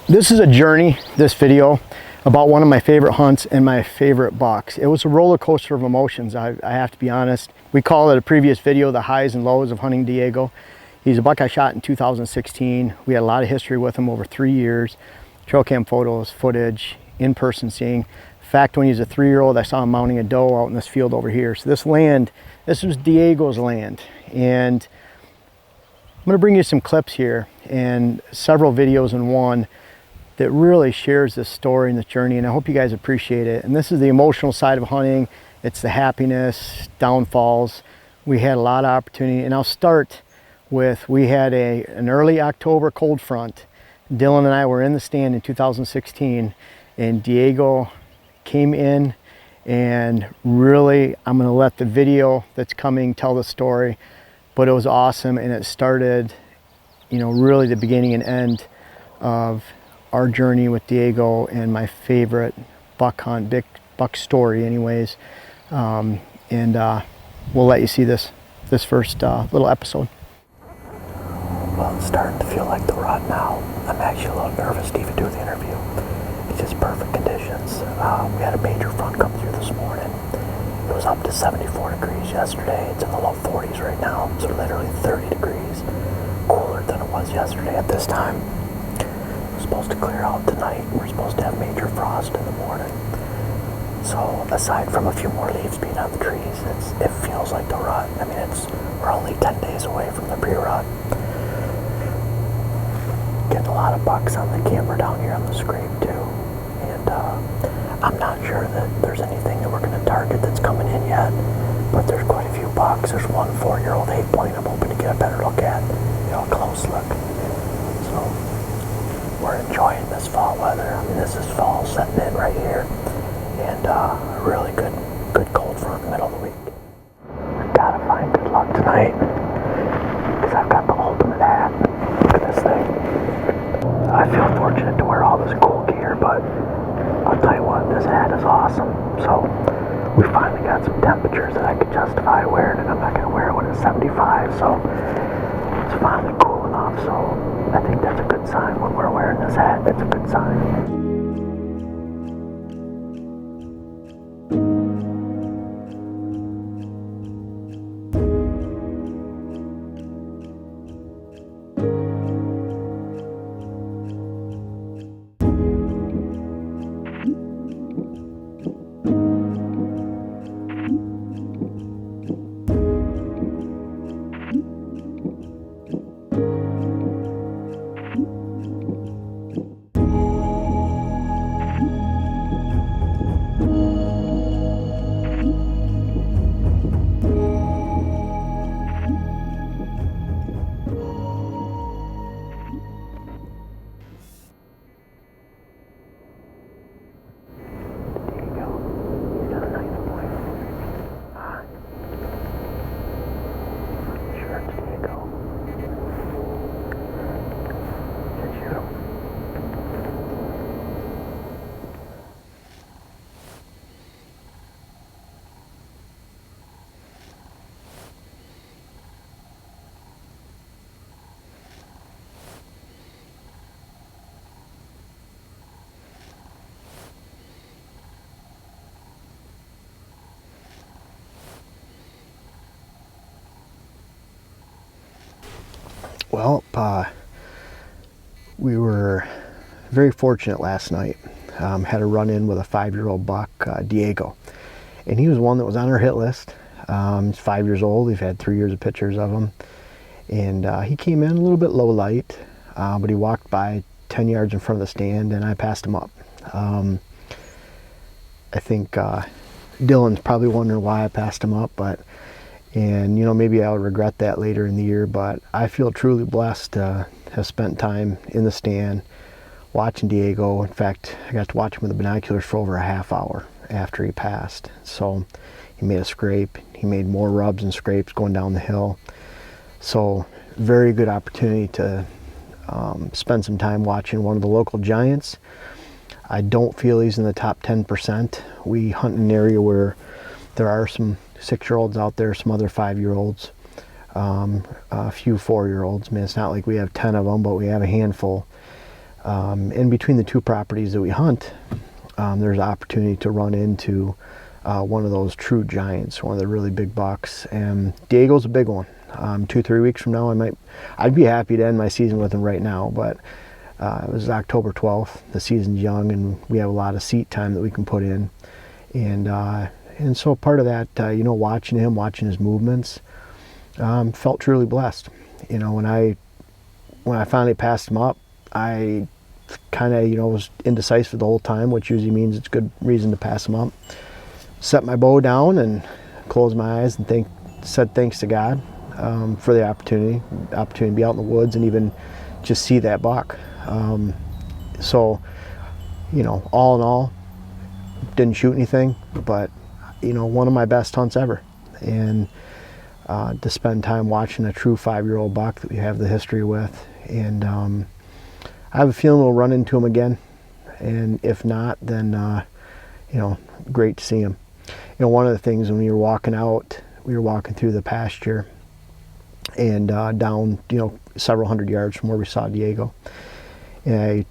This is a journey, this video, about one of my favorite hunts and my favorite bucks. It was a roller coaster of emotions, I have to be honest. We call it a previous video, the highs and lows of hunting Diego. He's a buck I shot in 2016. We had a lot of history with him over 3 years. Trail cam photos, footage, in-person seeing. In fact, when he was a 3-year-old, I saw him mounting a doe out in this field over here. So this land, this was Diego's land. And I'm gonna bring you some clips here and several videos in one that really shares this story and this journey, and I hope you guys appreciate it. And this is the emotional side of hunting. It's the happiness, downfalls. We had a lot of opportunity, and I'll start with, we had an early October cold front. Dylan and I were in the stand in 2016, and Diego came in, and really, I'm gonna let the video that's coming tell the story, but it was awesome, and it started, really the beginning and end of our journey with Diego and my favorite buck hunt, big buck story anyways. We'll let you see this first little episode. Well, it's starting to feel like the rut now. I'm actually a little nervous to even do the interview. It's just perfect conditions. We had a major front come through this morning. It was up to 74 degrees yesterday. It's in the low 40s right now, so literally 30 degrees cooler than it was yesterday at this time. Supposed to clear out tonight. We're supposed to have major frost in the morning. So aside from a few more leaves being on the trees, it feels like the rut. I mean, we're only 10 days away from the pre-rut. Getting a lot of bucks on the camera down here on the scrape too. And I'm not sure that there's anything that we're going to target that's coming in yet, but there's quite a few bucks. There's one 4-year-old 8-point I'm hoping to get a better look at, a close look. So we're enjoying this fall weather. I mean, this is fall setting in right here, and a really good cold front in the middle of the week. I've got to find good luck tonight because I've got the ultimate hat. Look at this thing. I feel fortunate to wear all this cool gear, but I'll tell you what, this hat is awesome. So we finally got some temperatures that I could justify wearing, and I'm not going to wear it when it's 75. So it's finally cool enough. So I think that's a good sign when we're wearing this hat. That's a good sign. Well, we were very fortunate last night. Had a run-in with a 5-year-old buck, Diego. And he was one that was on our hit list. He's 5 years old. We've had 3 years of pictures of him. And he came in a little bit low light, but he walked by 10 yards in front of the stand, and I passed him up. I think Dylan's probably wondering why I passed him up, and maybe I'll regret that later in the year, but I feel truly blessed to have spent time in the stand watching Diego. In fact, I got to watch him with the binoculars for over a half hour after he passed. So he made a scrape, he made more rubs and scrapes going down the hill. So very good opportunity to spend some time watching one of the local giants. I don't feel he's in the top 10%. We hunt in an area where there are some 6-year-olds out there, some other 5-year-olds, a few 4-year-olds. I mean, it's not like we have 10 of them, but we have a handful. In between the two properties that we hunt, there's opportunity to run into one of those true giants, one of the really big bucks, and Diego's a big one. 2-3 weeks from now, I'd be happy to end my season with him right now, but it was October 12th. The season's young, and we have a lot of seat time that we can put in, and so part of that, you know, watching him, watching his movements, felt truly blessed. You know, when I finally passed him up, I kind of, you know, was indecisive the whole time, which usually means it's good reason to pass him up. Set my bow down and closed my eyes and said thanks to God for the opportunity to be out in the woods and even just see that buck. So, you know, all in all, didn't shoot anything, but, you know, one of my best hunts ever. And to spend time watching a true 5-year-old buck that we have the history with. And I have a feeling we'll run into him again. And if not, then, you know, great to see him. You know, one of the things when we were walking out, we were walking through the pasture and down, you know, several hundred yards from where we saw Diego. And I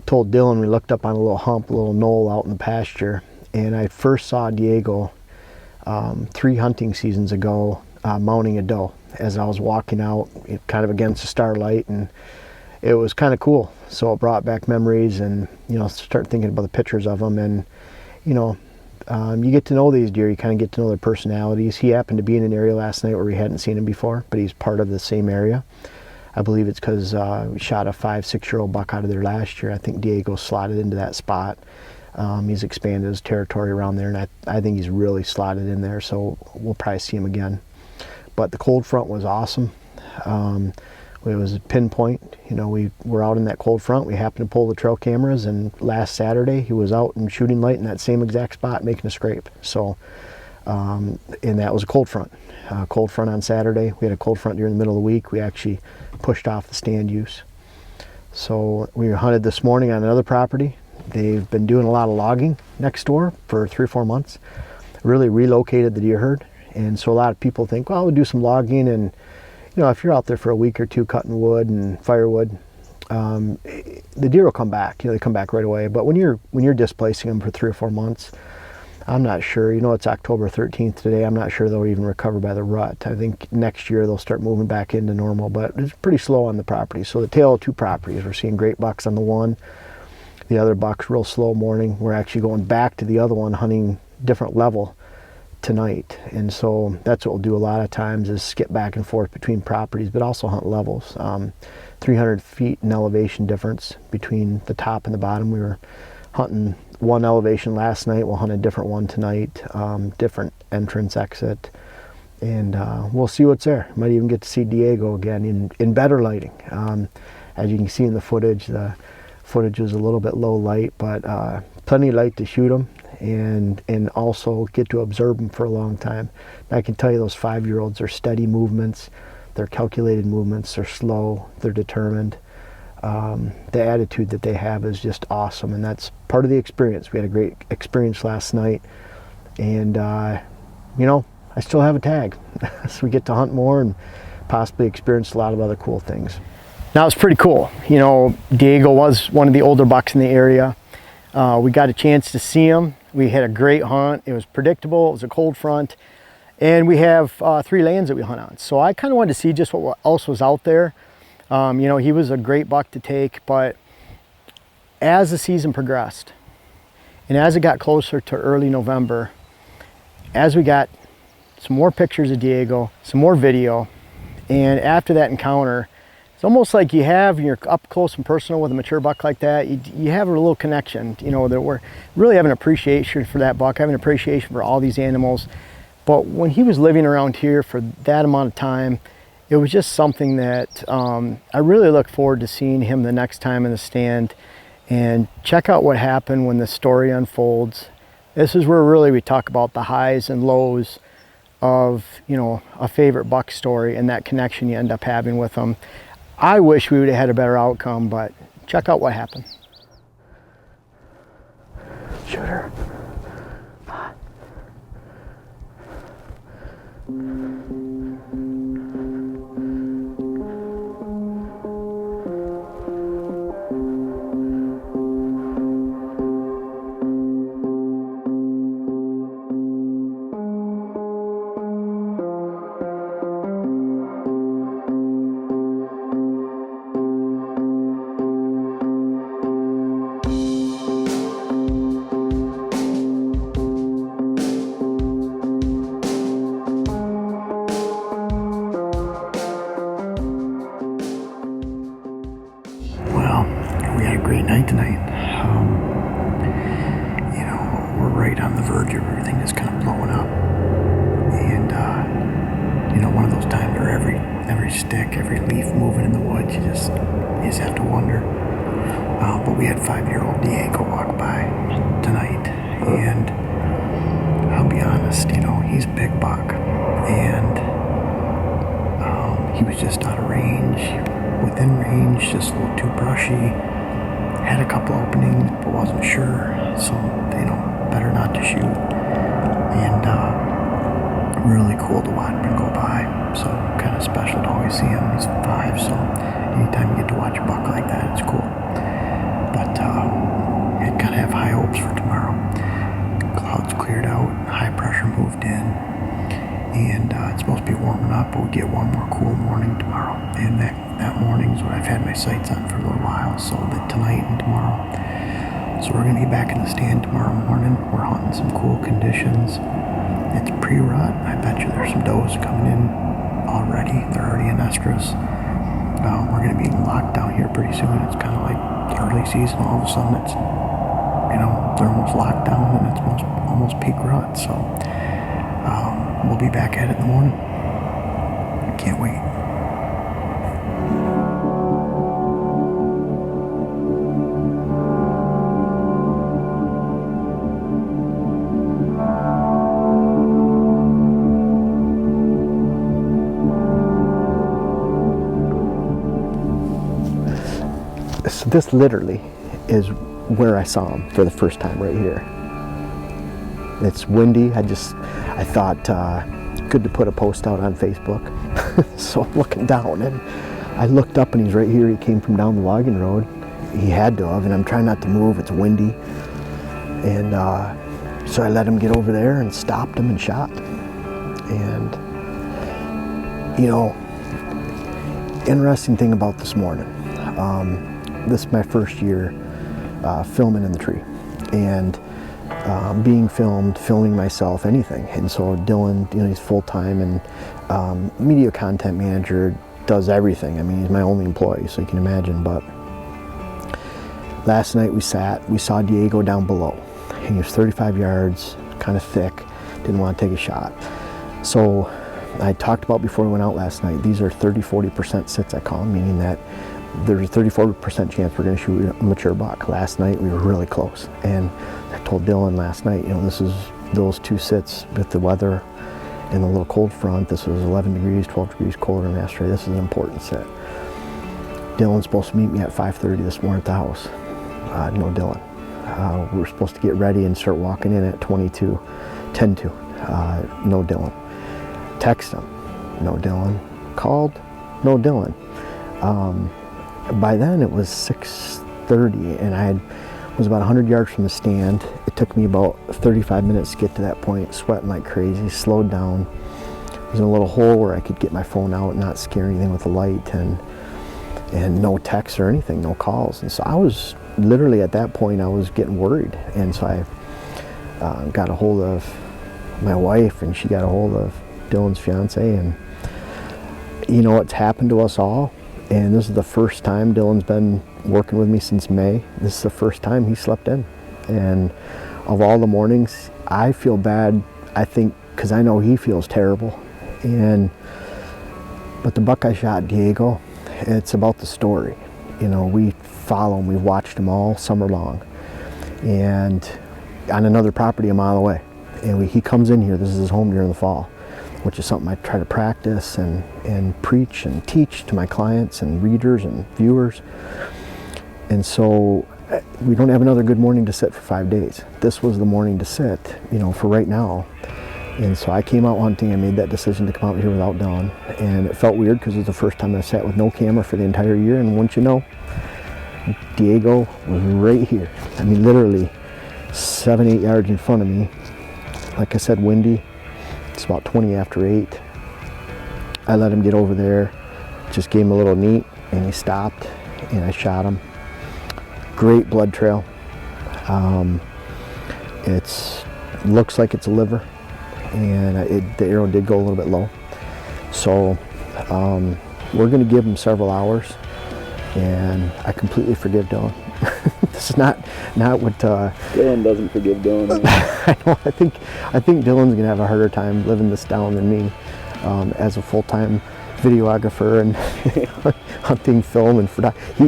told Dylan, we looked up on a little hump, a little knoll out in the pasture, and I first saw Diego 3 hunting seasons ago mounting a doe as I was walking out kind of against the starlight, and it was kind of cool. So it brought back memories, and, you know, start thinking about the pictures of them. And, you know, you get to know these deer, you kind of get to know their personalities. He happened to be in an area last night where we hadn't seen him before, but he's part of the same area. I believe it's because we shot a 5-6-year-old buck out of there last year. I think Diego slotted into that spot. He's expanded his territory around there, and I think he's really slotted in there, so we'll probably see him again. But the cold front was awesome. It was a pinpoint. You know, we were out in that cold front. We happened to pull the trail cameras, and last Saturday he was out in shooting light in that same exact spot making a scrape. So, and that was a cold front. Cold front on Saturday. We had a cold front during the middle of the week. We actually pushed off the stand use. So we hunted this morning on another property. They've been doing a lot of logging next door for 3 or 4 months. Really relocated the deer herd. And so a lot of people think, well, we'll do some logging, and, you know, if you're out there for a week or two cutting wood and firewood, the deer will come back. You know, they come back right away. But when you're displacing them for 3 or 4 months, I'm not sure. You know, it's October 13th today. I'm not sure they'll even recover by the rut. I think next year they'll start moving back into normal, but it's pretty slow on the property. So the tale of 2 properties. We're seeing great bucks on the one. The other buck's real slow morning. We're actually going back to the other one, hunting different level tonight. And so that's what we'll do a lot of times, is skip back and forth between properties, but also hunt levels. 300 feet in elevation difference between the top and the bottom. We were hunting one elevation last night. We'll hunt a different one tonight, different entrance, exit, and we'll see what's there. Might even get to see Diego again in better lighting. As you can see in the footage was a little bit low light, but plenty of light to shoot him, and also get to observe them for a long time. And I can tell you those 5-year-olds are steady movements, they're calculated movements, they're slow, they're determined. The attitude that they have is just awesome, and that's part of the experience. We had a great experience last night, and you know, I still have a tag. So we get to hunt more and possibly experience a lot of other cool things. Now, it's pretty cool. You know, Diego was one of the older bucks in the area. We got a chance to see him. We had a great hunt. It was predictable. It was a cold front, and we have 3 lanes that we hunt on. So I kind of wanted to see just what else was out there. You know, he was a great buck to take, but as the season progressed, and as it got closer to early November, as we got some more pictures of Diego, some more video, and after that encounter, it's almost like when you're up close and personal with a mature buck like that, you have a little connection. You know, that we're really have an appreciation for that buck, have an appreciation for all these animals. But when he was living around here for that amount of time, it was just something that I really look forward to seeing him the next time in the stand, and check out what happened when the story unfolds. This is where really we talk about the highs and lows of, you know, a favorite buck story and that connection you end up having with them. I wish we would have had a better outcome, but check out what happened. Shooter. we had a great night tonight. You know, we're right on the verge of everything just kind of blowing up. And, you know, one of those times where every stick, every leaf moving in the woods, you just have to wonder. But we had 5-year-old Diego walk by tonight, and I'll be honest, you know, he's a big buck, and he was just out of range, within range, just a little too brushy, had a couple openings, but wasn't sure, so, you know, better not to shoot, and really cool to watch him go by, so kind of special to always see him. He's 5, so anytime you get to watch a buck like that, it's cool. But I kind of have high hopes for tomorrow. Clouds cleared out, high pressure moved in, and it's supposed to be warming up, but we get one more cool morning tomorrow. And that morning is what I've had my sights on for a little while, so that tonight and tomorrow. So we're going to be back in the stand tomorrow morning. We're hunting some cool conditions. It's pre-rut. I bet you there's some does coming in already. They're already in estrus. We're going to be locked down here pretty soon. It's kind of like early season. All of a sudden it's, you know, they're almost locked down and it's almost peak rut. So we'll be back at it in the morning. Can't wait. So this literally is where I saw him for the first time, right here. It's windy. I thought good to put a post out on Facebook. So I'm looking down and I looked up and he's right here. He came from down the logging road. He had to have, and I'm trying not to move. It's windy. And so I let him get over there and stopped him and shot. And, you know, interesting thing about this morning. This is my first year filming in the tree, and being filming myself, anything. And so Dylan, you know, he's full-time and media content manager, does everything. I mean, he's my only employee, so you can imagine. But last night we saw Diego down below. He was 35 yards, kind of thick, didn't want to take a shot. So I talked about before we went out last night, these are 30-40% sits, I call them, meaning that there's a 34% chance we're going to shoot a mature buck. Last night we were really close, and I told Dylan last night, you know, this is those 2 sits with the weather and the little cold front. This was 11 degrees, 12 degrees colder than yesterday. This is an important sit. Dylan's supposed to meet me at 5:30 this morning at the house. No Dylan. We were supposed to get ready and start walking in at 10:02. No Dylan. Text him. No Dylan. Called. No Dylan. By then it was 6:30 and I was about 100 yards from the stand. It took me about 35 minutes to get to that point, sweating like crazy, slowed down. I was in a little hole where I could get my phone out and not scare anything with the light, and no texts or anything, no calls. And so I was literally at that point, I was getting worried. And so I got a hold of my wife, and she got a hold of Dylan's fiance, and you know, it's happened to us all. And this is the first time Dylan's been working with me since May. This is the first time he slept in. And of all the mornings, I feel bad, I think, because I know he feels terrible. But the buck I shot, Diego, it's about the story. You know, we follow him, we've watched him all summer long. And on another property a mile away. And he comes in here, this is his home during the fall, which is something I try to practice and preach and teach to my clients and readers and viewers. And so we don't have another good morning to sit for 5 days. This was the morning to sit, you know, for right now. And so I came out hunting. I made that decision to come out here without Dylan. And it felt weird because it was the first time I sat with no camera for the entire year. And wouldn't you know, Diego was right here. I mean, literally 7-8 yards in front of me. Like I said, windy. It's about 20 after 8. I let him get over there, just gave him a little neat, and he stopped, and I shot him. Great blood trail. It looks like it's a liver, and the arrow did go a little bit low. So we're going to give him several hours, and I completely forgive Dylan. This is not what. Dylan doesn't forgive Dylan. I know. I think Dylan's gonna have a harder time living this down than me, as a full-time videographer and hunting, film, and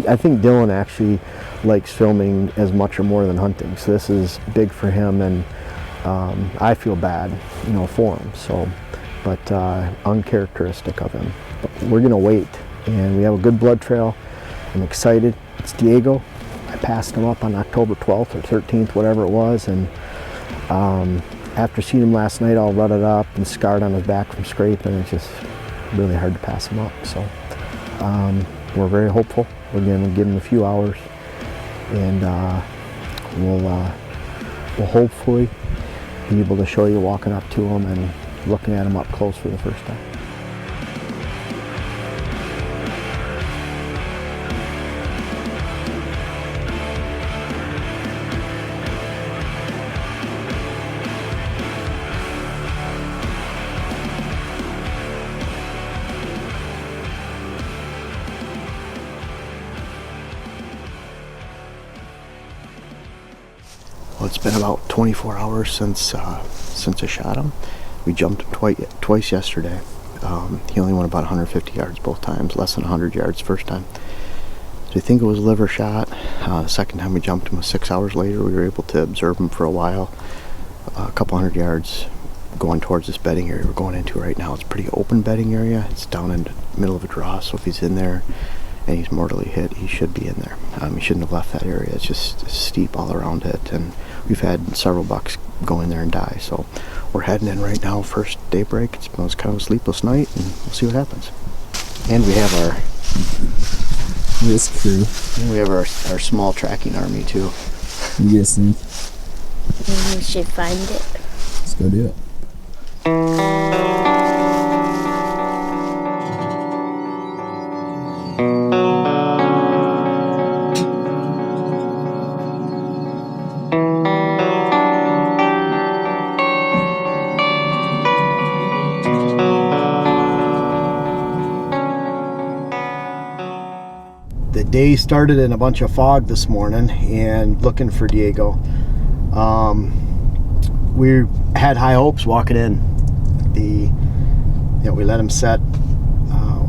I think Dylan actually likes filming as much or more than hunting. So this is big for him, and I feel bad, for him. So, but uncharacteristic of him. But we're gonna wait, and we have a good blood trail. I'm excited. It's Diego. I passed him up on October 12th or 13th, whatever it was, and after seeing him last night all rutted up and scarred on his back from scraping, it's just really hard to pass him up. So we're very hopeful. We're going to give him a few hours, and we'll hopefully be able to show you walking up to him and looking at him up close for the first time. Well, it's been about 24 hours since I shot him. We jumped him twice yesterday. He only went about 150 yards both times, less than 100 yards first time. So I think it was a liver shot. The second time we jumped him was 6 hours later. We were able to observe him for a while, a couple hundred yards going towards this bedding area we're going into right now. It's a pretty open bedding area. It's down in the middle of a draw, so if he's in there and he's mortally hit, he should be in there. He shouldn't have left that area. It's just steep all around it, and we've had several bucks go in there and die. So we're heading in right now, first daybreak. It was kind of a sleepless night, and we'll see what happens. And we have our crew. And we have our small tracking army too. You guys think? We should find it. Let's go do it. The day started in a bunch of fog this morning and looking for Diego. We had high hopes walking in. We let him set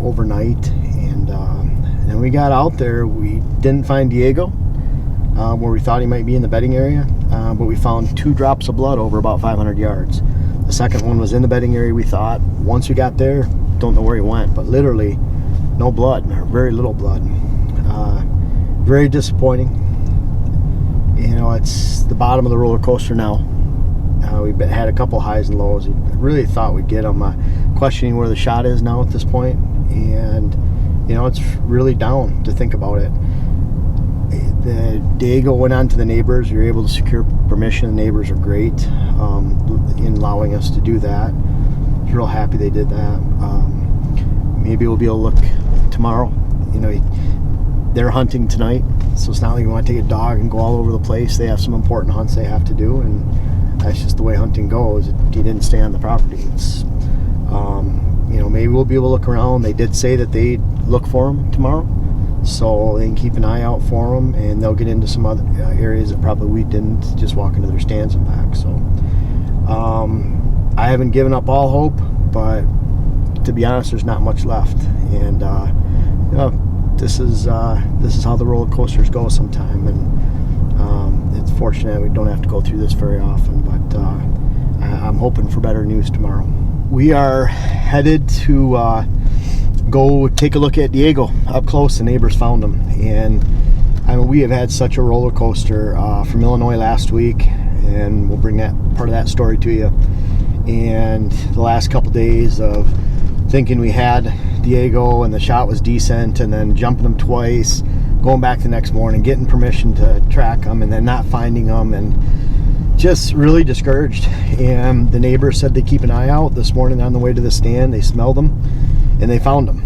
overnight, and then we got out there. We didn't find Diego where we thought he might be in the bedding area, but we found 2 drops of blood over about 500 yards. The second one was in the bedding area, we thought. Once we got there, don't know where he went, but literally no blood, or very little blood. Very disappointing. It's the bottom of the roller coaster now. We've had a couple highs and lows. We really thought we'd get him. Questioning where the shot is now at this point, and it's really down to think about it. The Diego went on to the neighbors. We were able to secure permission. The neighbors are great in allowing us to do that. I was real happy they did that. Maybe we'll be able to look tomorrow. They're hunting tonight, so it's not like we want to take a dog and go all over the place. They have some important hunts they have to do, and that's just the way hunting goes. He didn't stay on the property. It's, maybe we'll be able to look around. They did say that they'd look for him tomorrow, so they can keep an eye out for him, and they'll get into some other areas that probably we didn't, just walk into their stands and back. So I haven't given up all hope, but to be honest, there's not much left, and this is how the roller coasters go sometime, and it's fortunate we don't have to go through this very often, but I'm hoping for better news tomorrow. We are headed to go take a look at Diego up close. The neighbors found him, and we have had such a roller coaster from Illinois last week, and we'll bring that part of that story to you. And the last couple days of thinking we had Diego and the shot was decent, and then jumping him twice, going back the next morning, getting permission to track him, and then not finding him, and just really discouraged. And the neighbors said they keep an eye out. This morning on the way to the stand, they smelled him and they found him.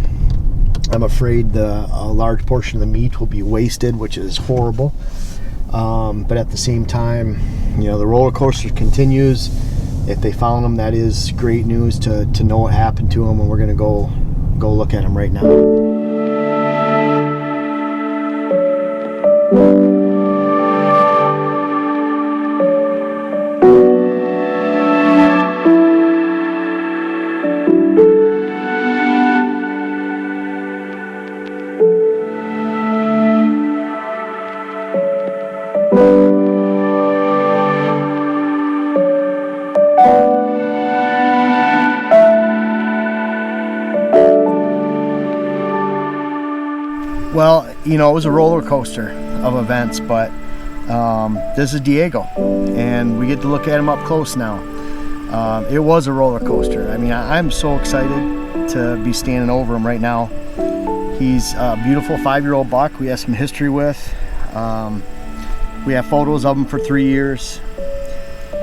I'm afraid a large portion of the meat will be wasted, which is horrible. But at the same time, the roller coaster continues. If they found him, that is great news to know what happened to him, and we're going to go look at him right now. 。 . 。 . 。 . . . . . . . . . . . . . . . . . . . . . . . . . . . . . . . . . . . . . . . . . . . . . . . . . . . . . you know, it was a roller coaster of events, but this is Diego, and we get to look at him up close now. It was a roller coaster. I mean, I'm so excited to be standing over him right now. He's a beautiful 5-year-old buck we have some history with. We have photos of him for 3 years.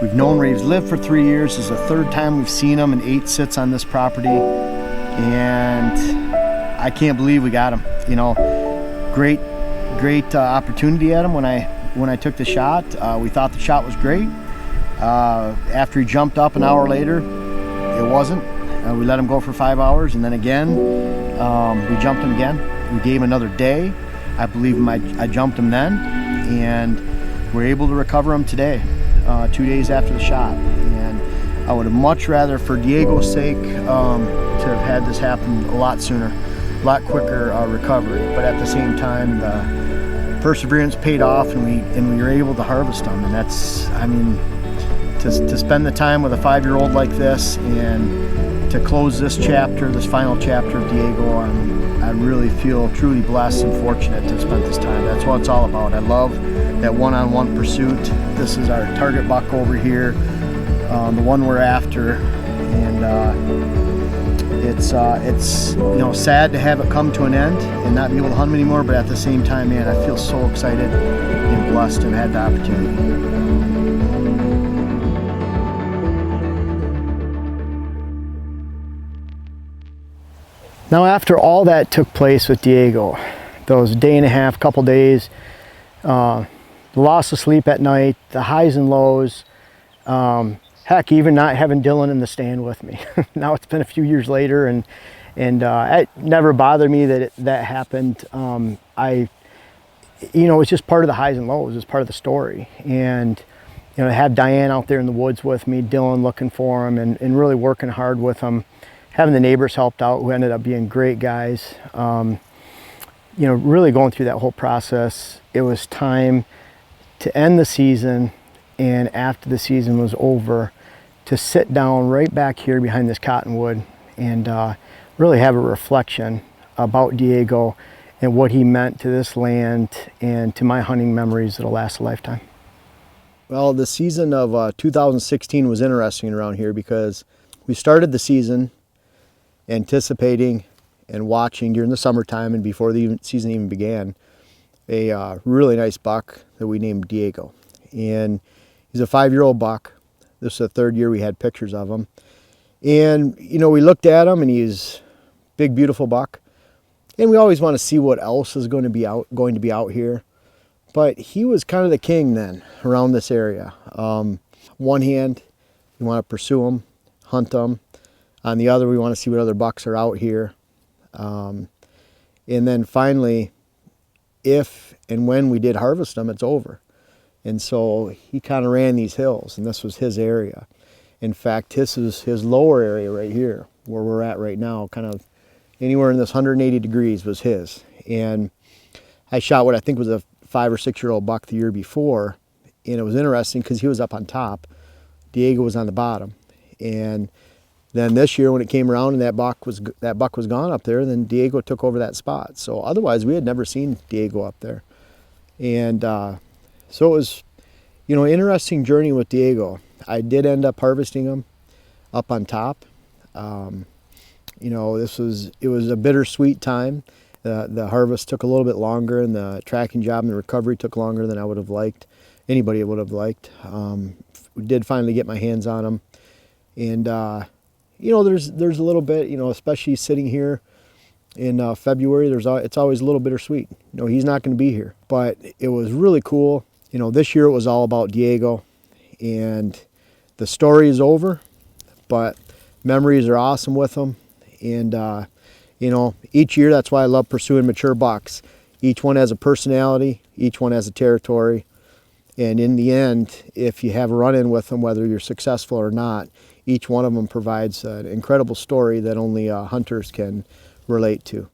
We've known where he's lived for 3 years. This is the 3rd time we've seen him in 8 sits on this property, and I can't believe we got him. You know, great opportunity at him when I took the shot. We thought the shot was great. After he jumped up an hour later, it wasn't. We let him go for 5 hours, and then again, we jumped him again. We gave him another day. I believe I jumped him then, and we're able to recover him today, 2 days after the shot. And I would have much rather, for Diego's sake, to have had this happen a lot sooner, a lot quicker recovery. But at the same time, the perseverance paid off, and we were able to harvest him. And that's, I mean, to spend the time with a 5-year-old like this and to close this chapter, this final chapter of Diego, I really feel truly blessed and fortunate to spend this time. That's what it's all about. I love that one-on-one pursuit. This is our target buck over here, the one we're after, and it's you know, sad to have it come to an end and not be able to hunt him anymore. But at the same time, man, I feel so excited and blessed and had the opportunity. Now, after all that took place with Diego, those day and a half, couple days, the loss of sleep at night, the highs and lows, heck, even not having Dylan in the stand with me. Now it's been a few years later, and it never bothered me that that happened. You know, it's just part of the highs and lows. It's part of the story. And you know, to have Diane out there in the woods with me, Dylan looking for him, and really working hard with him. Having the neighbors helped out, who ended up being great guys. You know, really going through that whole process. It was time to end the season, and after the season was over, to sit down right back here behind this cottonwood and really have a reflection about Diego and what he meant to this land and to my hunting memories that'll last a lifetime. Well, the season of 2016 was interesting around here because we started the season anticipating and watching during the summertime and before the season even began a really nice buck that we named Diego. And he's a 5-year-old buck. This is the 3rd year we had pictures of him. And you know, we looked at him, and he's big, beautiful buck. And we always want to see what else is going to be out here. But he was kind of the king then around this area. One hand, you want to pursue him, hunt him. On the other, we want to see what other bucks are out here. And then finally, if and when we did harvest them, it's over. And so he kind of ran these hills, and this was his area. In fact, this is his lower area right here, where we're at right now. Kind of anywhere in this 180 degrees was his. And I shot what I think was a 5 or 6-year-old buck the year before, and it was interesting because he was up on top. Diego was on the bottom. And then this year when it came around and that buck was gone up there, then Diego took over that spot. So otherwise we had never seen Diego up there. And so it was, you know, an interesting journey with Diego. I did end up harvesting him up on top. You know, it was a bittersweet time. The harvest took a little bit longer, and the tracking job and the recovery took longer than I would have liked. Anybody would have liked. We did finally get my hands on him. And you know, there's a little bit, you know, especially sitting here in February, it's always a little bittersweet. You know, he's not going to be here, but it was really cool. You know, this year it was all about Diego, and the story is over, but memories are awesome with him. And you know, each year, that's why I love pursuing mature bucks. Each one has a personality, each one has a territory, and in the end, if you have a run-in with them, whether you're successful or not, each one of them provides an incredible story that only hunters can relate to.